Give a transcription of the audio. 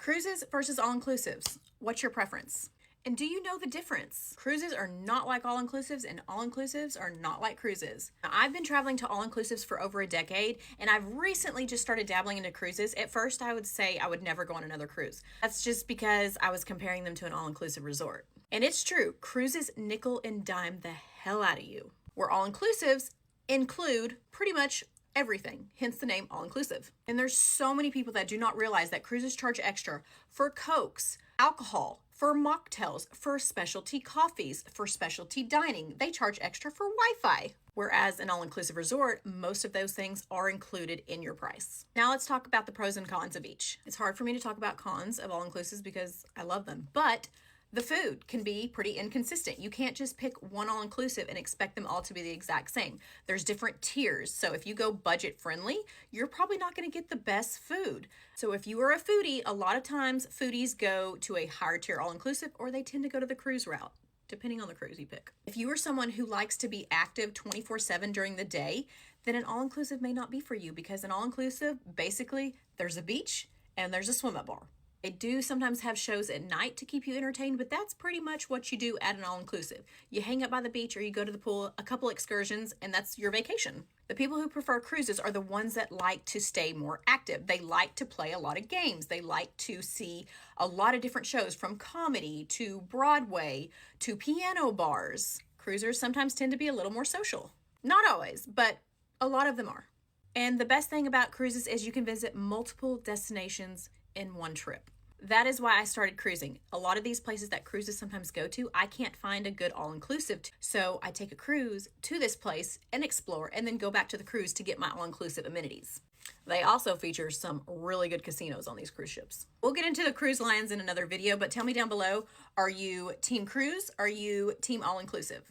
Cruises versus all-inclusives. What's your preference? And do you know the difference? Cruises are not like all-inclusives and all-inclusives are not like cruises. Now, I've been traveling to all-inclusives for over a decade and I've recently just started dabbling into cruises. At first, I would say I would never go on another cruise. That's just because I was comparing them to an all-inclusive resort. And it's true, cruises nickel and dime the hell out of you. Where all-inclusives include pretty much everything, hence the name all-inclusive. And there's so many people that do not realize that cruises charge extra for cokes, alcohol, for mocktails, for specialty coffees, for specialty dining. They charge extra for Wi-Fi. Whereas an all-inclusive resort, most of those things are included in your price. Now let's talk about the pros and cons of each. It's hard for me to talk about cons of all-inclusives because I love them, but the food can be pretty inconsistent. You can't just pick one all-inclusive and expect them all to be the exact same. There's different tiers. So if you go budget friendly, you're probably not going to get the best food. So if you are a foodie, a lot of times foodies go to a higher tier all-inclusive or they tend to go to the cruise route, depending on the cruise you pick. If you are someone who likes to be active 24/7 during the day, then an all-inclusive may not be for you because an all-inclusive, basically, there's a beach and there's a swim up bar. They do sometimes have shows at night to keep you entertained, but that's pretty much what you do at an all-inclusive. You hang out by the beach or you go to the pool, a couple excursions, and that's your vacation. The people who prefer cruises are the ones that like to stay more active. They like to play a lot of games. They like to see a lot of different shows from comedy to Broadway to piano bars. Cruisers sometimes tend to be a little more social. Not always, but a lot of them are. And the best thing about cruises is you can visit multiple destinations in one trip. That is why I started cruising. A lot of these places that cruises sometimes go to, I can't find a good all-inclusive. So I take a cruise to this place and explore and then go back to the cruise to get my all-inclusive amenities. They also feature some really good casinos on these cruise ships. We'll get into the cruise lines in another video, but tell me down below, are you team cruise? Are you team all-inclusive?